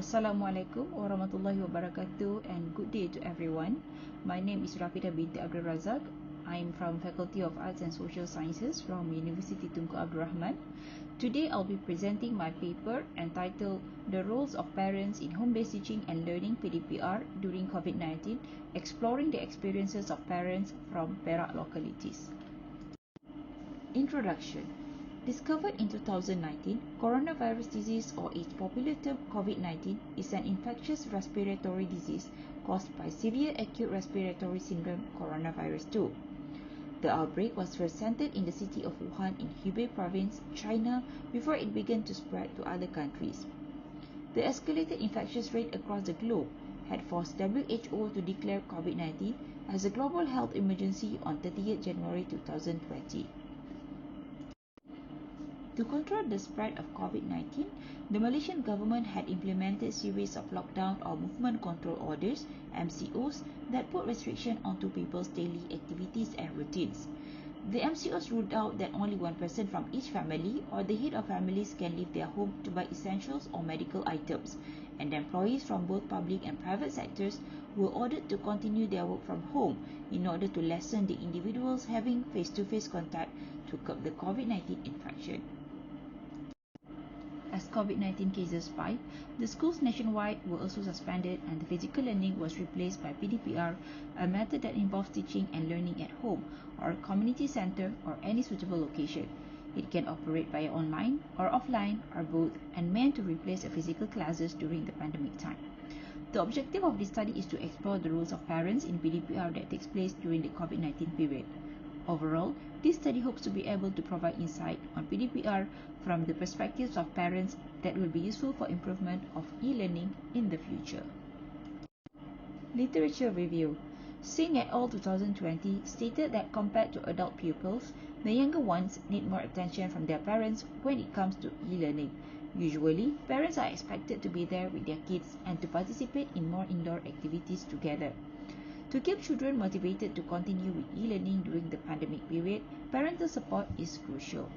Assalamualaikum warahmatullahi wabarakatuh and good day to everyone. My name is Rafidah binti Abdul Razak. I'm from Faculty of Arts and Social Sciences from University Tunku Abdul Rahman. Today I'll be presenting my paper entitled The Roles of Parents in Home-Based Teaching and Learning PdpR during Covid-19, exploring the experiences of parents from Perak localities. Introduction. Discovered in 2019, coronavirus disease, or its popular term Covid-19, is an infectious respiratory disease caused by severe acute respiratory syndrome coronavirus 2. The outbreak was first centered in the city of Wuhan in Hubei province, China, before it began to spread to other countries. The escalated infectious rate across the globe had forced WHO to declare Covid-19 as a global health emergency on 30th January 2020. To control the spread of Covid-19, the Malaysian government had implemented a series of lockdown or movement control orders, MCOs, that put restriction onto people's daily activities and routines. The MCOs ruled out that only one person from each family or the head of families can leave their home to buy essentials or medical items, and employees from both public and private sectors were ordered to continue their work from home in order to lessen the individuals having face-to-face contact to curb the Covid-19 infection. As Covid-19 cases spiked, the schools nationwide were also suspended and the physical learning was replaced by PdpR, a method that involves teaching and learning at home or a community center or any suitable location. It can operate via online or offline or both and meant to replace the physical classes during the pandemic time. The objective of this study is to explore the roles of parents in PdpR that takes place during the Covid-19 period. Overall, this study hopes to be able to provide insight on PdpR from the perspectives of parents that will be useful for improvement of e-learning in the future. Literature review. Singh et al. 2020 stated that compared to adult pupils, the younger ones need more attention from their parents when it comes to e-learning. Usually, parents are expected to be there with their kids and to participate in more indoor activities together. To keep children motivated to continue with e-learning during the pandemic period, parental support is crucial.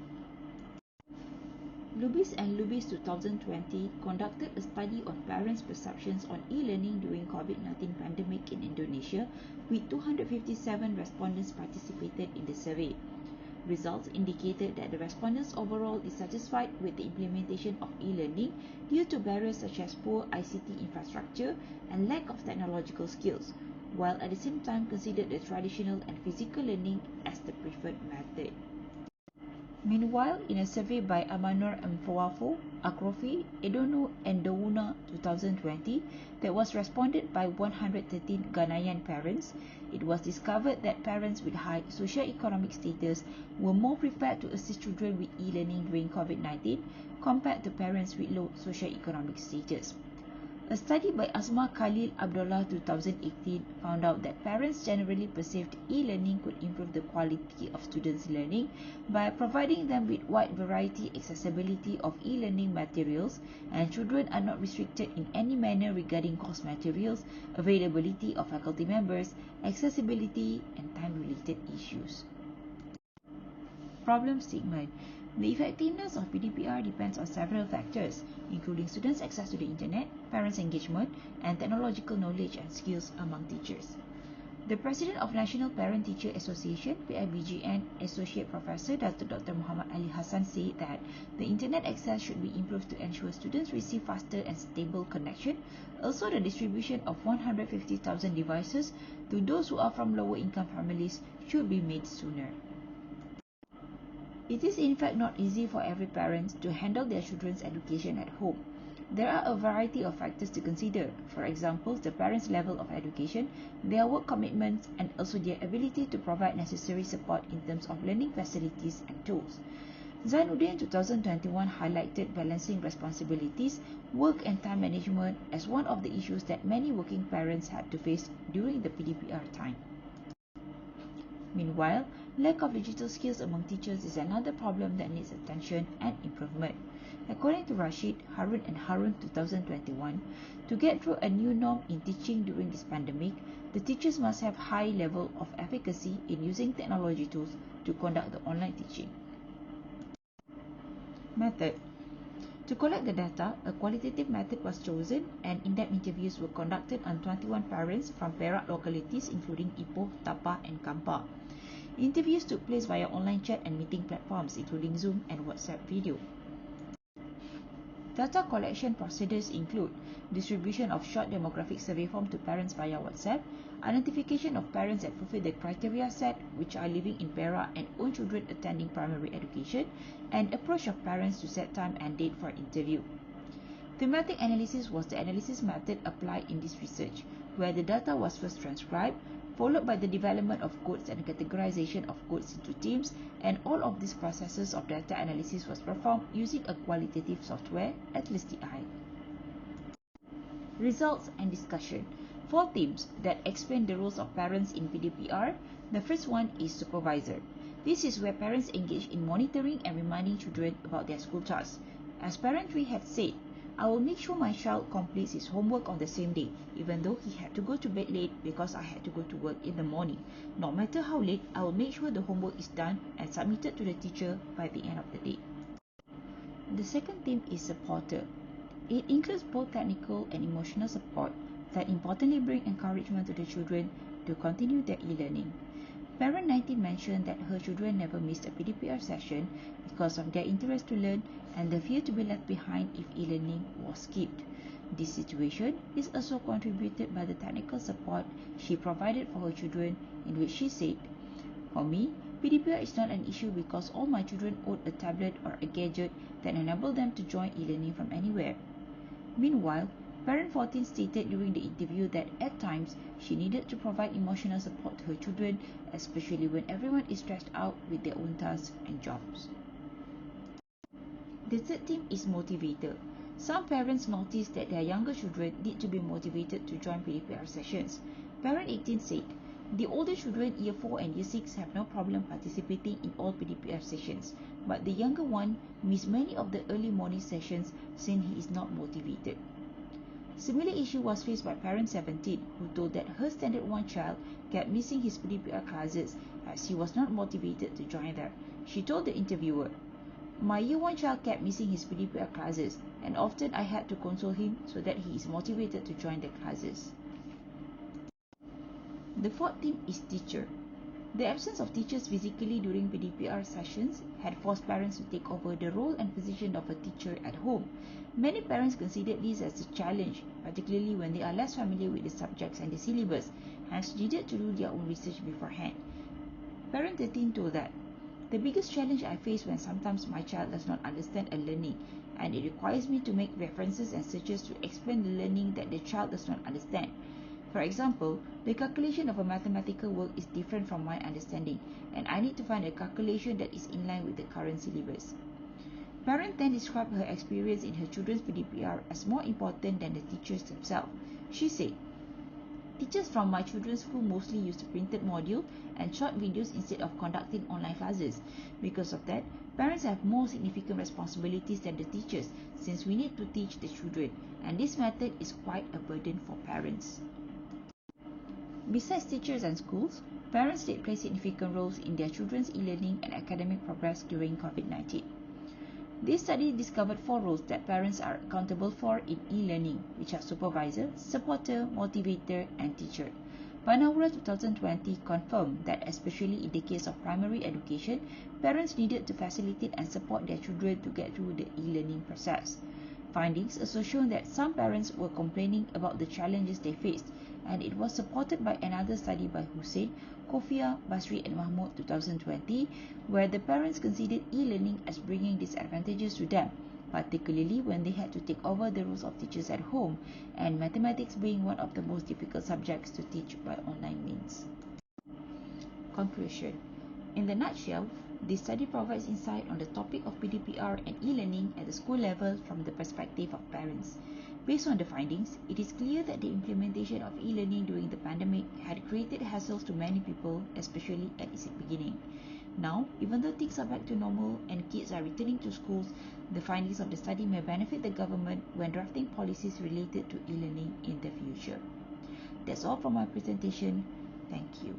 Lubis and Lubis 2020 conducted a study on parents' perceptions on e-learning during COVID-19 pandemic in Indonesia, with 257 respondents participated in the survey. Results indicated that the respondents overall dissatisfied with the implementation of e-learning due to barriers such as poor ICT infrastructure and lack of technological skills, while at the same time considered the traditional and physical learning as the preferred method. Meanwhile, in a survey by Amanur Mfawafo, Akrofi, Edono and Dawuna 2020 that was responded by 113 Ghanaian parents, it was discovered that parents with high socio-economic status were more prepared to assist children with e-learning during COVID-19 compared to parents with low socio-economic status. A study by Asma Khalil Abdullah 2018 found out that parents generally perceived e-learning could improve the quality of students' learning by providing them with wide variety accessibility of e-learning materials, and children are not restricted in any manner regarding course materials, availability of faculty members, accessibility, and time-related issues. Problem statement. The effectiveness of PdpR depends on several factors, including students' access to the internet, parents' engagement, and technological knowledge and skills among teachers. The President of National Parent-Teacher Association, PIBGN, Associate Professor Dr. Muhammad Ali Hassan said that the internet access should be improved to ensure students receive faster and stable connection. Also, the distribution of 150,000 devices to those who are from lower income families should be made sooner. It is in fact not easy for every parent to handle their children's education at home. There are a variety of factors to consider, for example, the parents' level of education, their work commitments, and also their ability to provide necessary support in terms of learning facilities and tools. Zainuddin 2021 highlighted balancing responsibilities, work and time management as one of the issues that many working parents had to face during the PdpR time. Meanwhile, lack of digital skills among teachers is another problem that needs attention and improvement. According to Rashid, Harun and Harun 2021, to get through a new norm in teaching during this pandemic, the teachers must have high level of efficacy in using technology tools to conduct the online teaching. Method. To collect the data, a qualitative method was chosen and in-depth interviews were conducted on 21 parents from Perak localities including Ipoh, Tapa and Kampar. Interviews took place via online chat and meeting platforms including Zoom and WhatsApp video. Data collection procedures include distribution of short demographic survey form to parents via WhatsApp, identification of parents that fulfill the criteria set which are living in Perak and own children attending primary education, and approach of parents to set time and date for interview. Thematic analysis was the analysis method applied in this research, where the data was first transcribed, followed by the development of codes and categorization of codes into teams, and all of these processes of data analysis was performed using a qualitative software, Atlas TI. Results and discussion. 4 themes that explain the roles of parents in PdpR. The first one is supervisor. This is where parents engage in monitoring and reminding children about their school tasks. As Parent 3 had said, I will make sure my child completes his homework on the same day, even though he had to go to bed late because I had to go to work in the morning. No matter how late, I will make sure the homework is done and submitted to the teacher by the end of the day. The second theme is supporter. It includes both technical and emotional support that importantly bring encouragement to the children to continue their e-learning. Parent 19 mentioned that her children never missed a PdpR session because of their interest to learn and the fear to be left behind if e-learning was skipped. This situation is also contributed by the technical support she provided for her children, in which she said, "For me, PdpR is not an issue because all my children own a tablet or a gadget that enable them to join e-learning from anywhere." Meanwhile, Parent 14 stated during the interview that at times she needed to provide emotional support to her children, especially when everyone is stressed out with their own tasks and jobs. The third theme is motivator. Some parents noticed that their younger children need to be motivated to join PdpR sessions. Parent 18 said, "The older children, Year 4 and Year 6, have no problem participating in all PdpR sessions, but the younger one missed many of the early morning sessions since he is not motivated." Similar issue was faced by Parent 17, who told that her Standard 1 child kept missing his PdpR classes as he was not motivated to join them. She told the interviewer, "My Year 1 child kept missing his PdpR classes, and often I had to console him so that he is motivated to join the classes." The fourth theme is teacher. The absence of teachers physically during PdpR sessions had forced parents to take over the role and position of a teacher at home. Many parents considered this as a challenge, particularly when they are less familiar with the subjects and the syllabus, hence needed to do their own research beforehand. Parent 13 told that, "The biggest challenge I face when sometimes my child does not understand a learning, and it requires me to make references and searches to explain the learning that the child does not understand. For example, the calculation of a mathematical work is different from my understanding, and I need to find a calculation that is in line with the current syllabus." Parent 10 described her experience in her children's PdpR as more important than the teachers themselves. She said, "Teachers from my children's school mostly use the printed module and short videos instead of conducting online classes. Because of that, parents have more significant responsibilities than the teachers since we need to teach the children, and this method is quite a burden for parents." Besides teachers and schools, parents did play significant roles in their children's e-learning and academic progress during COVID-19. This study discovered 4 roles that parents are accountable for in e-learning, which are supervisor, supporter, motivator, and teacher. Panaura 2020 confirmed that especially in the case of primary education, parents needed to facilitate and support their children to get through the e-learning process. Findings also shown that some parents were complaining about the challenges they faced, and it was supported by another study by Hussein, Kofia, Basri and Mahmoud 2020, where the parents considered e-learning as bringing disadvantages to them, particularly when they had to take over the roles of teachers at home, and mathematics being one of the most difficult subjects to teach by online means. Conclusion. In the nutshell, this study provides insight on the topic of PdpR and e-learning at the school level from the perspective of parents. Based on the findings, it is clear that the implementation of e-learning during the pandemic had created hassles to many people, especially at its beginning. Now, even though things are back to normal and kids are returning to schools, the findings of the study may benefit the government when drafting policies related to e-learning in the future. That's all from my presentation. Thank you.